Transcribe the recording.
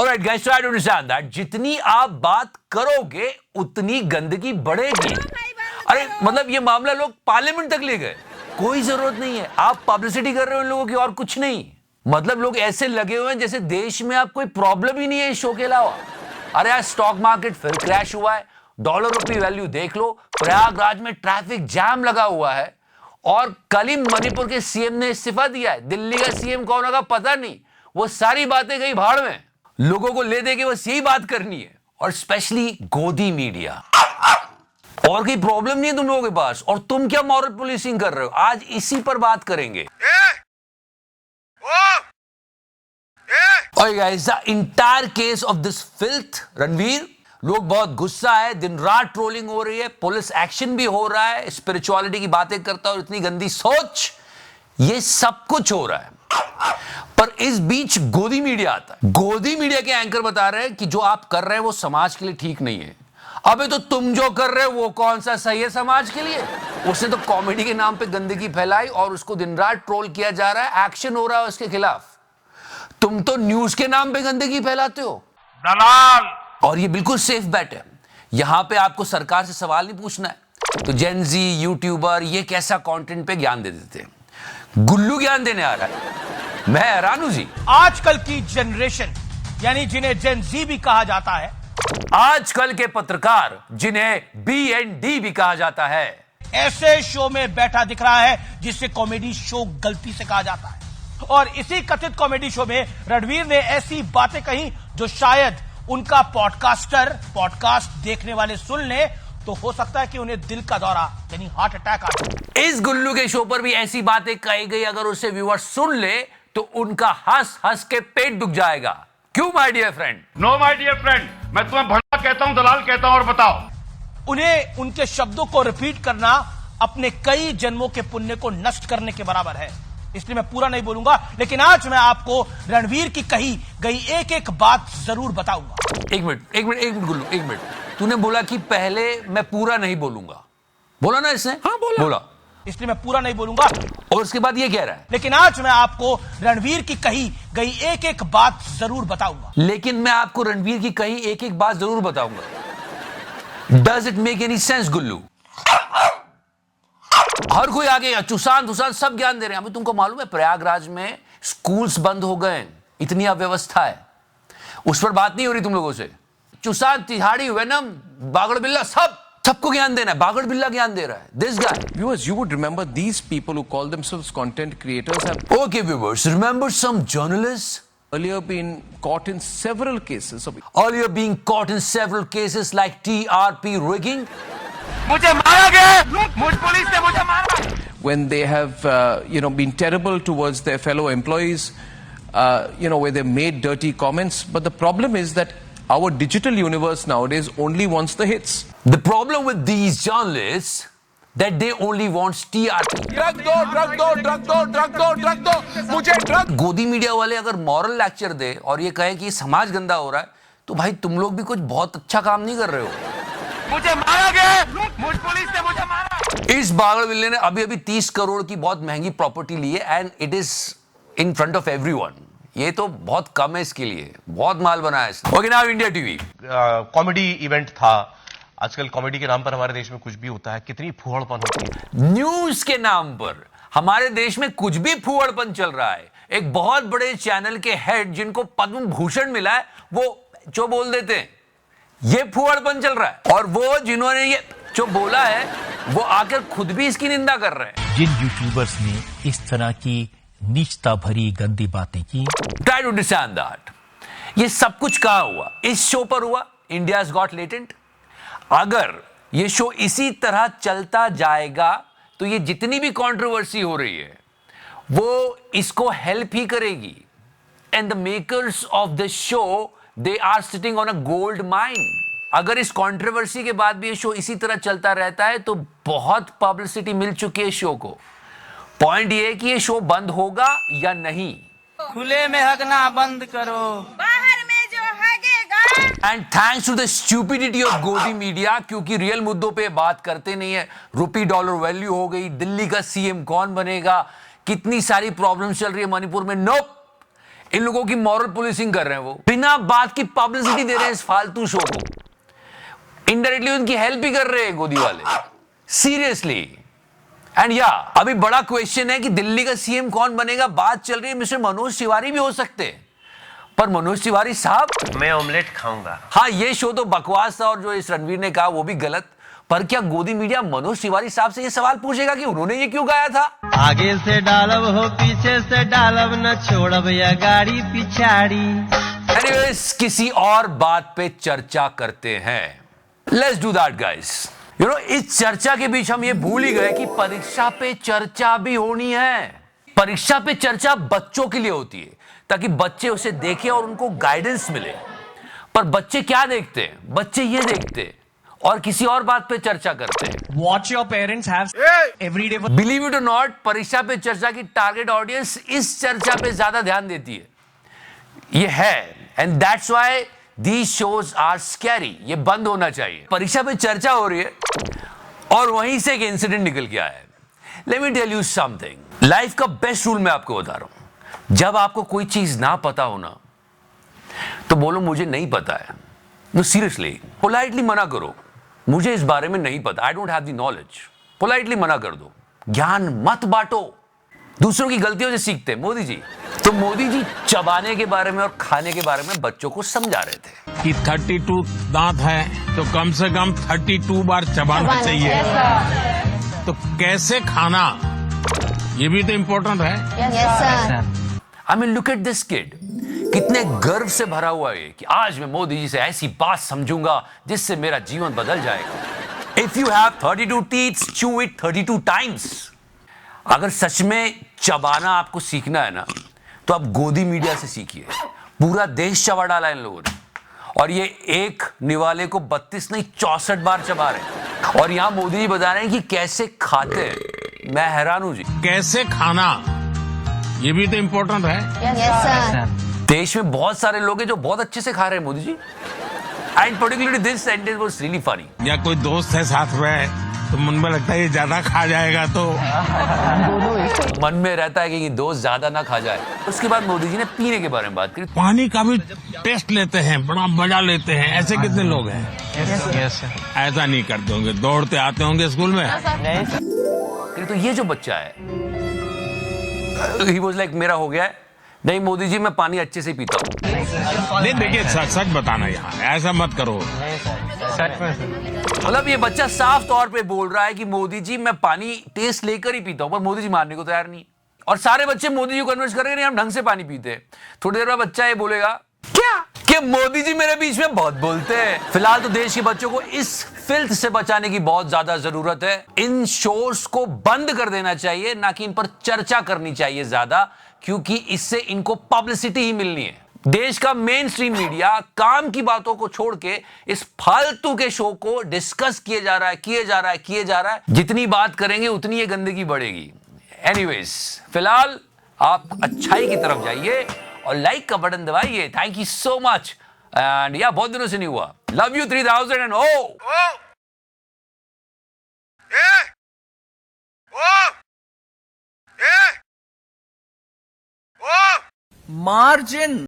Alright guys, try to understand that जितनी आप बात करोगे उतनी गंदगी बढ़ेगी। अरे मतलब ये मामला लोग पार्लियामेंट तक ले गए। कोई जरूरत नहीं है, आप पब्लिसिटी कर रहे हो इन लोगों की और कुछ नहीं। मतलब लोग ऐसे लगे हुए हैं जैसे देश में आप कोई प्रॉब्लम ही नहीं है इस शो के अलावा। अरे आज स्टॉक मार्केट फिर क्रैश हुआ है, डॉलर रुपी वैल्यू देख लो, प्रयागराज में ट्रैफिक जाम लगा हुआ है, और कल ही मणिपुर के सीएम ने इस्तीफा दिया है। दिल्ली का सीएम कौन होगा पता नहीं, वो सारी बातें गई भाड़ में। लोगों को ले दे के बस यही बात करनी है, और स्पेशली गोदी मीडिया। और कोई प्रॉब्लम नहीं है तुम लोगों के पास, और तुम क्या मॉरल पुलिसिंग कर रहे हो, आज इसी पर बात करेंगे। ओए guys, the entire case of this filth Ranveer, लोग बहुत गुस्सा है, दिन रात ट्रोलिंग हो रही है, पुलिस एक्शन भी हो रहा है, स्पिरिचुअलिटी की बातें करता और इतनी गंदी सोच, ये सब कुछ हो रहा है। पर इस बीच गोदी मीडिया आता है। गोदी मीडिया के एंकर बता रहे हैं कि जो आप कर रहे हैं वो समाज के लिए ठीक नहीं है। अबे तो तुम जो कर रहे हो वो कौन सा सही है समाज के लिए? उसने तो कॉमेडी के नाम पे गंदगी फैलाई और उसको दिन रात ट्रोल किया जा रहा है, एक्शन हो रहा है उसके खिलाफ। तुम तो न्यूज के नाम पे गंदगी फैलाते हो, दलाल। और ये बिल्कुल सेफ बैट है, यहां पे आपको सरकार से सवाल नहीं पूछना है। तो जेनजी यूट्यूबर ये कैसा कंटेंट पे ज्ञान दे देते हैं, गुल्लू ज्ञान देने आ रहा है। मैं हैरान हूं जी। आजकल की जनरेशन यानी जिन्हें जेन जी भी कहा जाता है, आजकल के पत्रकार जिन्हें BND भी कहा जाता है, ऐसे शो में बैठा दिख रहा है जिसे कॉमेडी शो गलती से कहा जाता है। और इसी कथित कॉमेडी शो में रणवीर ने ऐसी बातें कही जो शायद उनका पॉडकास्ट देखने वाले सुन ले तो हो सकता है कि उन्हें दिल का दौरा यानी हार्ट अटैक आ जाए। इस गुल्लू के शो पर भी ऐसी बातें कही गई, अगर उसे व्यूअर सुन ले तो उनका हंस हंस के पेट दुख जाएगा। क्यों my dear friend? No my dear friend, मैं तुम्हें भला कहता हूं, दलाल कहता हूं, और बताओ। उन्हें उनके शब्दों को रिपीट करना अपने कई जन्मों के पुण्य को नष्ट करने के बराबर है, इसलिए मैं पूरा नहीं बोलूंगा। लेकिन आज मैं आपको रणवीर की कही गई एक एक बात जरूर बताऊंगा। एक मिनट गुल्लू, एक मिनट। तूने बोला कि पहले मैं पूरा नहीं बोलूंगा, बोला ना इसने? हाँ बोला, इसलिए मैं पूरा नहीं बोलूंगा। और उसके बाद ये कह रहा है, लेकिन आज मैं आपको रणवीर की कही गई एक एक बात जरूर बताऊंगा। लेकिन मैं आपको रणवीर की कही एक एक बात जरूर बताऊंगा। Does it make any sense Gullu? हर कोई आगे चुसान तुसान सब ज्ञान दे रहे हैं। अभी तुमको मालूम है प्रयागराज में स्कूल्स बंद हो गए, इतनी अव्यवस्था है, उस पर बात नहीं हो रही तुम लोगों से। चुसान, तिहाड़ी, वेनम, बागड़ बिल्ला, सबको ज्ञान देना है। बागड़ बिल्ला ज्ञान दे रहा है। This guy, viewers, you would remember these people who call themselves content creators have okay viewers, remember some journalists earlier been caught in several cases of earlier being caught in several cases like TRP rigging? मुझे मारा गया, मुझ police ने मुझे मारा। when they have been terrible towards their fellow employees, where they made dirty comments. But the problem is that our digital universe nowadays only wants the hits. The problem with these journalists that they only want TRP. Drug दो, मुझे drug. गोदी media वाले अगर moral lecture दे और ये कहे कि ये समाज गंदा हो रहा है, तो भाई तुम लोग भी कुछ बहुत अच्छा काम नहीं कर रहे हो। मुझे मारा गया, मुझ पुलिस ने मुझे मारा। इस बागड़ बिल्ले ने अभी 30 करोड़ की बहुत महंगी प्रॉपर्टी ली है, and it is in front of everyone. ये तो बहुत कम है इसके लिए, बहुत माल बना है इसने। Okay, now India TV. Comedy event था। आजकल कॉमेडी के नाम पर हमारे देश में कुछ भी होता है, कितनी फूहड़पन होती है। न्यूज के नाम पर हमारे देश में कुछ भी फूहड़पन चल रहा है। एक बहुत बड़े चैनल के हेड जिनको पद्म भूषण मिला है, वो जो बोल देते हैं ये फूहड़पन चल रहा है, और वो जिन्होंने ये जो बोला है वो आकर खुद भी इसकी निंदा कर रहे हैं। जिन यूट्यूबर्स ने इस तरह की नीचता भरी गंदी बातें की, ट्राई टू अंडरस्टैंड दैट। ये सब कुछ कहां हुआ? इस शो पर हुआ, इंडियाज गॉट लेटेंट। अगर ये शो इसी तरह चलता जाएगा तो ये जितनी भी कंट्रोवर्सी हो रही है वो इसको हेल्प ही करेगी। And the makers of the show, they are sitting on a gold mine. अगर इस कंट्रोवर्सी के बाद भी ये शो इसी तरह चलता रहता है तो बहुत पब्लिसिटी मिल चुकी है शो को। पॉइंट ये है कि ये शो बंद होगा या नहीं। खुले में हगना बंद करो, बाहर में जो हगेगा। And thanks to the stupidity of godi media, क्योंकि रियल मुद्दों पे बात करते नहीं है। रुपी डॉलर वैल्यू हो गई, दिल्ली का सीएम कौन बनेगा, कितनी सारी प्रॉब्लम चल रही है मणिपुर में, नोप। इन लोगों की मॉरल पुलिसिंग कर रहे हैं, वो बिना बात की पब्लिसिटी दे रहे हैं इस फालतू शो को, इनडायरेक्टली उनकी हेल्प ही कर रहे हैं गोदी वाले, सीरियसली। एंड या अभी बड़ा क्वेश्चन है कि दिल्ली का सीएम कौन बनेगा। बात चल रही है मिस्टर मनोज तिवारी भी हो सकते हैं, पर मनोज तिवारी साहब मैं ऑमलेट खाऊंगा। हाँ, ये शो तो बकवास था और जो इस रणवीर ने कहा वो भी गलत, पर क्या गोदी मीडिया मनोज तिवारी साहब से ये सवाल पूछेगा कि उन्होंने ये क्यों गाया था? आगे से डालब हो पीछे से डालब, न छोड़ब या गाड़ी पिछाड़ी। एनीवेज, किसी और बात पे चर्चा करते हैं। Let's do that guys. You know, इस चर्चा के बीच हम ये भूल ही गए कि परीक्षा पे चर्चा भी होनी है। परीक्षा पे चर्चा बच्चों के लिए होती है ताकि बच्चे उसे देखें और उनको गाइडेंस मिले, पर बच्चे क्या देखते हैं? बच्चे ये देखते हैं और किसी और बात पे चर्चा करते हैं। Watch your parents have every day. Believe it और नॉट, परीक्षा पे चर्चा की टारगेट ऑडियंस इस चर्चा पे ज्यादा ध्यान देती है, ये है, and that's why these shows are scary. ये बंद होना चाहिए। परीक्षा पे चर्चा हो रही है और वहीं से एक इंसिडेंट निकल के आया है। Let me tell you something, life का बेस्ट रूल मैं आपको बता रहा हूं। जब आपको कोई चीज ना पता हो ना, तो बोलो मुझे नहीं पता है। नो सीरियसली, पोलाइटली मना करो, मुझे इस बारे में नहीं पता, I don't have the knowledge. Politely मना कर दो, ज्ञान मत बांटो। दूसरों की गलतियों से सीखते हैं मोदी जी। तो मोदी जी चबाने के बारे में और खाने के बारे में बच्चों को समझा रहे थे कि 32 दांत है तो कम से कम 32 बार चबाना चाहिए। तो कैसे खाना, ये भी तो इम्पोर्टेंट है। I mean look at this kid, कितने गर्व से भरा हुआ है कि आज मैं मोदी जी से ऐसी बात समझूंगा जिससे मेरा जीवन बदल जाएगा। If you have 32 teeth, chew it 32 times। अगर सच में चबाना आपको सीखना है ना, तो आप गोदी मीडिया से सीखिए। पूरा देश चबा डाला इन लोगों ने, और ये एक निवाले को 32 नहीं 64 बार चबा रहे हैं। और यहां मोदी जी बता रहे हैं कि कैसे खाते हैं। मैं हैरान हूं जी। कैसे खाना, ये भी तो इम्पोर्टेंट है। देश में बहुत सारे लोग हैं जो बहुत अच्छे से खा रहे हैं Modi ji. And particularly this sentence was really funny. या कोई दोस्त है साथ में तो मन में लगता है ये ज्यादा खा जाएगा, तो मन में रहता है कि ये दोस्त ज्यादा ना खा जाए। उसके बाद मोदी जी ने पीने के बारे में बात करी। पानी का भी टेस्ट लेते हैं, बड़ा मजा लेते हैं। ऐसे कितने लोग हैं? ऐसा नहीं करते होंगे, दौड़ते आते होंगे स्कूल में। तो ये जो बच्चा है, ही वाज लाइक मेरा हो गया है, नहीं मोदी जी मैं पानी अच्छे से पीता हूँ। नहीं देखिए, सच बताना, यहाँ ऐसा मत करो। मतलब ये बच्चा साफ तौर पे बोल रहा है कि मोदी जी मैं पानी टेस्ट लेकर ही पीता हूं, पर मोदी जी मानने को तैयार नहीं। और सारे बच्चे मोदी जी को कन्विंस करेंगे नहीं हम ढंग से पानी पीते हैं। थोड़ी देर बाद बच्चा ये बोलेगा क्या कि मोदी जी मेरे बीच में बहुत बोलते हैं। फिलहाल तो देश के बच्चों को इस फिल्थ से बचाने की बहुत ज्यादा जरूरत है। इन शोज को बंद कर देना चाहिए, ना कि इन पर चर्चा करनी चाहिए ज्यादा, क्योंकि इससे इनको पब्लिसिटी ही मिलनी है। देश का मेन स्ट्रीम मीडिया काम की बातों को छोड़ के इस फालतू के शो को डिस्कस किए जा रहा है। जितनी बात करेंगे उतनी ये गंदगी बढ़ेगी। एनीवेज, फिलहाल आप अच्छाई की तरफ जाइए और लाइक का बटन दबाइए। Thank you so much. And या बहुत दिनों से नहीं हुआ। Love you 3000 and margin